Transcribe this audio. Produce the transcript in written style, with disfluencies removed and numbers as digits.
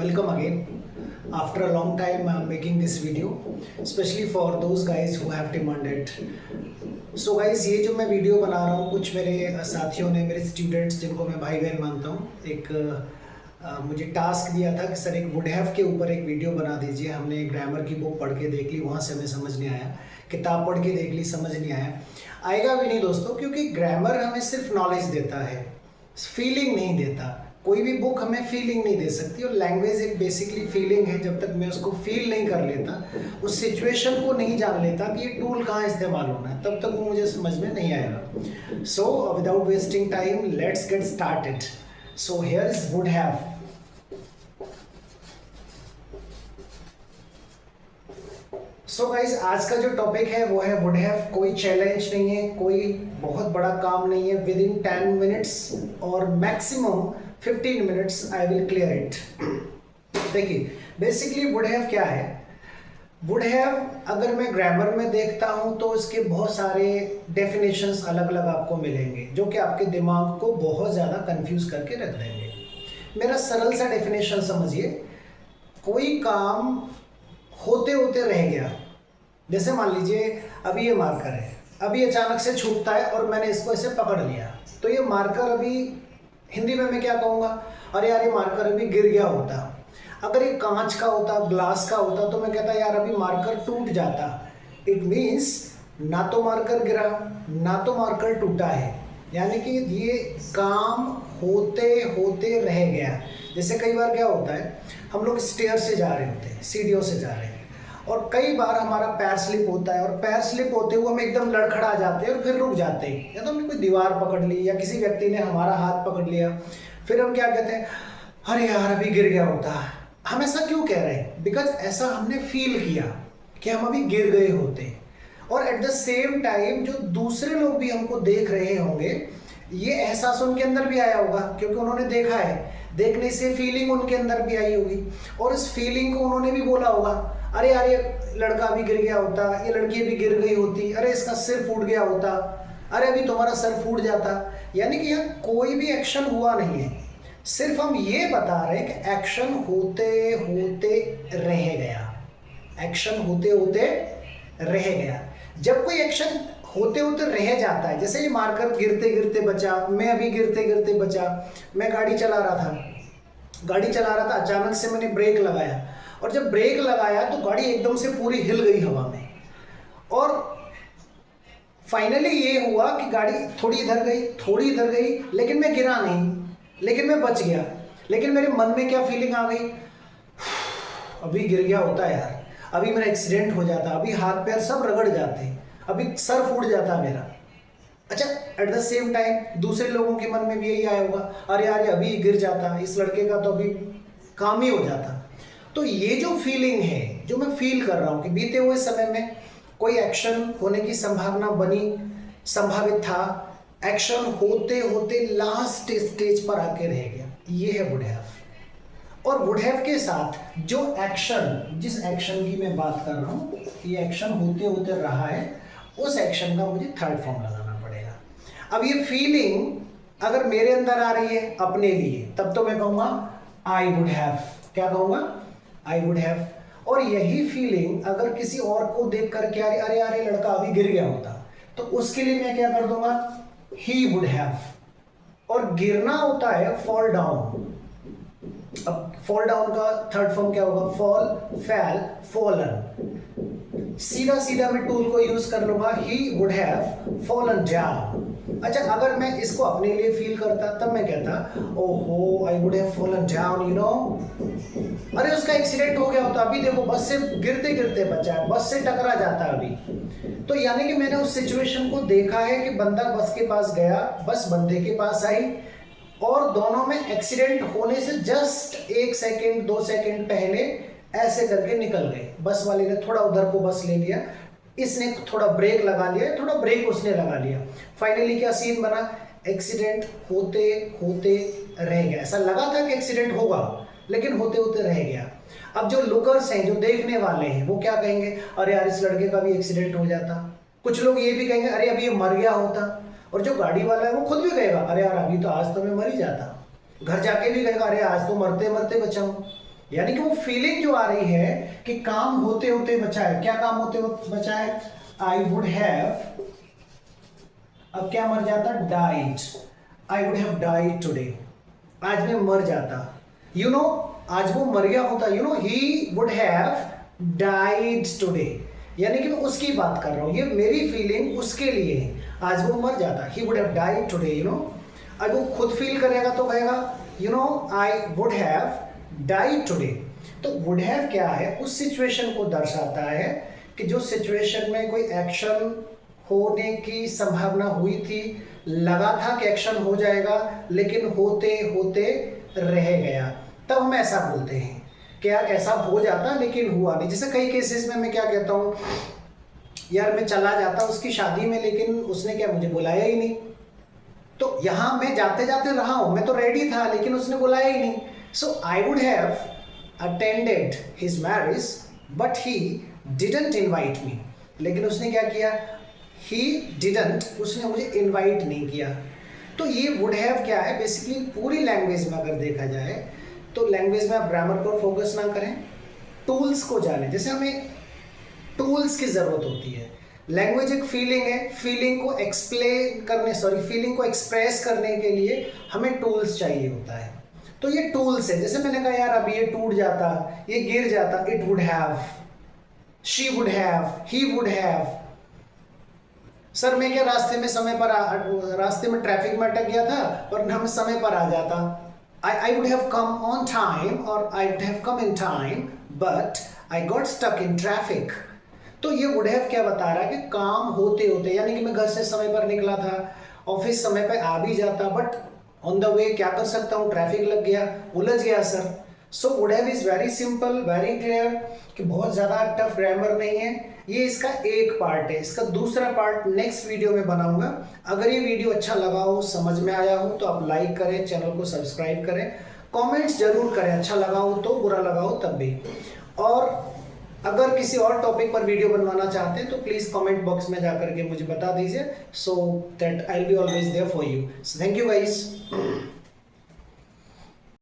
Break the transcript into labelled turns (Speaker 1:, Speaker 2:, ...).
Speaker 1: welcome again. After a long time I'm making this video, especially for those guys who have demanded. So guys, ये जो मैं video बना रहा हूँ, कुछ मेरे साथियों ने, मेरे स्टूडेंट्स जिनको मैं भाई बहन मानता हूँ, मुझे टास्क दिया था कि सर एक वुड हैव के ऊपर एक वीडियो बना दीजिए। हमने ग्रामर की बुक पढ़ के देख ली, वहाँ से हमें समझ नहीं आया, किताब पढ़ के देख ली, समझ नहीं आया, आएगा भी नहीं दोस्तों, क्योंकि ग्रामर हमें सिर्फ नॉलेज देता है, फीलिंग नहीं देता। कोई भी बुक हमें फीलिंग नहीं दे सकती, और लैंग्वेज एक बेसिकली फीलिंग है। जब तक मैं उसको फील नहीं कर लेता, उस सिचुएशन को नहीं जान लेता कि ये टूल कहाँ इस्तेमाल होना है, तब तक वो मुझे समझ में नहीं आएगा। So without wasting time, let's get started. So here is would have. So guys, आज का जो टॉपिक है वो है वुड हैव। कोई चैलेंज नहीं है, कोई बहुत बड़ा काम नहीं है। विद इन 10 मिनट्स और maximum 15 minutes I will clear it. देखिए, बेसिकली वुड हैव क्या है। वुड हैव अगर मैं ग्रामर में देखता हूं तो इसके बहुत सारे डेफिनेशंस अलग अलग आपको मिलेंगे, जो कि आपके दिमाग को बहुत ज़्यादा कंफ्यूज करके रख देंगे। मेरा सरल सा डेफिनेशन समझिए। कोई काम होते होते रह गया, जैसे मान लीजिए अभी ये मार्कर है, अभी अचानक से छूटता है और मैंने इसको ऐसे पकड़ लिया, तो ये मार्कर अभी, हिंदी में मैं क्या कहूँगा, अरे यार ये मार्कर अभी गिर गया होता। अगर ये कांच का होता, ग्लास का होता, तो मैं कहता यार अभी मार्कर टूट जाता। इट मीन्स ना तो मार्कर गिरा, ना तो मार्कर टूटा है, यानी कि ये काम होते होते रह गया। जैसे कई बार क्या होता है, हम लोग स्टेयर से जा रहे होते हैं, सीढ़ियों से जा रहे हैं, और कई बार हमारा पैर स्लिप होता है, और पैर स्लिप होते हुए हम एकदम लड़खड़ा जाते हैं और फिर रुक जाते हैं। या तो हमने कोई दीवार पकड़ ली, या किसी व्यक्ति ने हमारा हाथ पकड़ लिया, फिर हम क्या कहते हैं, अरे यार अभी गिर गया होता। हम ऐसा क्यों कह रहे हैं? बिकॉज ऐसा हमने फील किया कि हम अभी गिर गए होते। और एट द सेम टाइम जो दूसरे लोग भी हमको देख रहे होंगे, ये एहसास उनके अंदर भी आया होगा, क्योंकि उन्होंने देखा है, देखने से फीलिंग उनके अंदर भी आई होगी, और इस फीलिंग को उन्होंने भी बोला होगा, अरे यार ये लड़का भी गिर गया होता, ये लड़की भी गिर गई होती, अरे इसका सिर फूट गया होता, अरे अभी तुम्हारा सर फूट जाता। यानी कि यहाँ कोई भी एक्शन हुआ नहीं है, सिर्फ हम ये बता रहे हैं कि एक्शन होते होते रह गया, एक्शन होते होते रह गया। जब कोई एक्शन होते होते रह जाता है, जैसे ये मार्कर गिरते गिरते बचा, मैं अभी गिरते गिरते बचा, मैं गाड़ी चला रहा था, अचानक से मैंने ब्रेक लगाया, और जब ब्रेक लगाया तो गाड़ी एकदम से पूरी हिल गई हवा में, और फाइनली ये हुआ कि गाड़ी थोड़ी इधर गई, लेकिन मैं गिरा नहीं, लेकिन मैं बच गया। लेकिन मेरे मन में क्या फीलिंग आ गई, अभी गिर गया होता यार, अभी मेरा एक्सीडेंट हो जाता, अभी हाथ पैर सब रगड़ जाते, अभी सर फूट जाता मेरा। अच्छा, एट द सेम टाइम दूसरे लोगों के मन में भी यही आया होगा, अरे यार अभी गिर जाता, इस लड़के का तो अभी काम ही हो जाता। तो ये जो फीलिंग है, जो मैं फील कर रहा हूँ कि बीते हुए समय में कोई एक्शन होने की संभावना संभावित था, एक्शन होते होते लास्ट स्टेज पर आके रह गया, ये है वुड हैव। और वुड हैव के साथ जो एक्शन, जिस एक्शन की मैं बात कर रहा हूँ, ये एक्शन होते होते रहा है, उस एक्शन का मुझे थर्ड फॉर्म लगाना पड़ेगा। अब ये फीलिंग अगर मेरे अंदर आ रही है अपने लिए, तब तो मैं कहूँगा आई वुड हैव। क्या कहूँगा? आई वुड हैव। और यही फीलिंग अगर किसी और को देख कर के, अरे यार लड़का अभी गिर गया होता, तो उसके लिए मैं क्या कर दूंगा, ही वुड हैव। और गिरना होता है फॉल डाउन। अब फॉल डाउन का थर्ड फॉर्म क्या होगा? फॉल, फैल, फॉलन। सीधा सीधा मैं टूल को यूज कर लूंगा, he would have fallen down. अच्छा, अगर मैं इसको अपने लिए फील करता, तब मैं कहता, ओहो आई would have fallen down, you know, अरे उसका एक्सीडेंट हो गया होता, अभी देखो बस से गिरते गिरते बचा है, बस से टकरा जाता अभी। तो यानी कि मैंने उस सिचुएशन को देखा है कि बंदा बस के पास गया, बस बंदे के पास आई, और दोनों में एक्सीडेंट होने से जस्ट 1 सेकेंड 2 सेकेंड पहले ऐसे करके निकल गए। बस वाले ने थोड़ा उधर को बस ले लिया, इसने थोड़ा ब्रेक लगा लिया, थोड़ा ब्रेक उसने लगा लिया, फाइनली क्या सीन बना, एक्सीडेंट होते होते रह गया। ऐसा लगा था कि एक्सीडेंट होगा, लेकिन होते होते रह गया। अब जो लुकर्स हैं, जो देखने वाले हैं, वो क्या कहेंगे, अरे यार इस लड़के का भी एक्सीडेंट हो जाता। कुछ लोग ये भी कहेंगे, अरे अभी ये मर गया होता। और जो गाड़ी वाला है वो खुद भी कहेगा, अरे यार अभी तो आज तो मैं मर ही जाता। घर जाके भी कहेगा, अरे आज तो मरते मरते बचा हूँ। यानी कि वो फीलिंग जो आ रही है कि काम होते होते बचा है। क्या काम होते होते बचा है? आई वुड हैव, अब क्या मर जाता? Died. I would have died today, आज मैं मर जाता। यू नो, आज वो मर गया होता। You know, he would have died today, यानी कि मैं उसकी बात कर रहा हूं, ये मेरी फीलिंग उसके लिए है। आज वो मर जाता, he would have died today. You know, आज वो खुद फील करेगा तो कहेगा you know I would have died today. तो वुड हैव क्या है? उस सिचुएशन को दर्शाता है कि जो सिचुएशन में कोई एक्शन होने की संभावना हुई थी, लगा था कि एक्शन हो जाएगा, लेकिन होते होते रह गया, तब हम ऐसा बोलते हैं कि यार ऐसा हो जाता लेकिन हुआ नहीं। जैसे कई केसेस में मैं क्या कहता हूँ, यार मैं चला जाता उसकी शादी में, लेकिन उसने क्या मुझे बुलाया ही नहीं। तो यहां मैं जाते जाते रहा हूं, मैं तो रेडी था लेकिन उसने बुलाया ही नहीं। So I would have attended his marriage but he didn't invite me, लेकिन उसने क्या किया? ही डिडंट, उसने मुझे इनवाइट नहीं किया। तो ये वुड हैव क्या है? बेसिकली पूरी लैंग्वेज में अगर देखा जाए तो लैंग्वेज में आप ग्रामर पर फोकस ना करें, टूल्स को जानें। जैसे हमें टूल्स की जरूरत होती है। लैंग्वेज एक फीलिंग है, फीलिंग को एक्सप्लेन करने, फीलिंग को एक्सप्रेस करने के लिए हमें टूल्स चाहिए होता है। तो ये टूल्स है। जैसे मैंने कहा यार अभी ये टूट जाता, ये गिर जाता, it would have, she would have, he would have. Sir मैं क्या रास्ते में रास्ते में ट्रैफिक में अटक गया था और हम समय पर आ जाता। I would have come on time or I would have come in time but I got stuck in traffic। तो ये would have क्या बता रहा है कि काम होते होते, यानी कि मैं घर से समय पर निकला था, ऑफिस समय पर आ भी जाता, बट ऑन द वे क्या कर सकता हूँ, ट्रैफिक लग गया, उलझ गया sir. So would have is very simple, very clear, कि बहुत ज़्यादा टफ ग्रामर नहीं है। ये इसका एक पार्ट है, इसका दूसरा पार्ट नेक्स्ट वीडियो में बनाऊंगा। अगर ये वीडियो अच्छा लगा हो, समझ में आया हो, तो आप लाइक करें, चैनल को सब्सक्राइब करें, कमेंट्स जरूर करें, अच्छा लगा हो तो, बुरा लगा हो तब भी। और अगर किसी और टॉपिक पर वीडियो बनवाना चाहते हैं तो प्लीज़ कमेंट बॉक्स में जाकर के मुझे बता दीजिए, so that I will be always there for you. Thank you guys.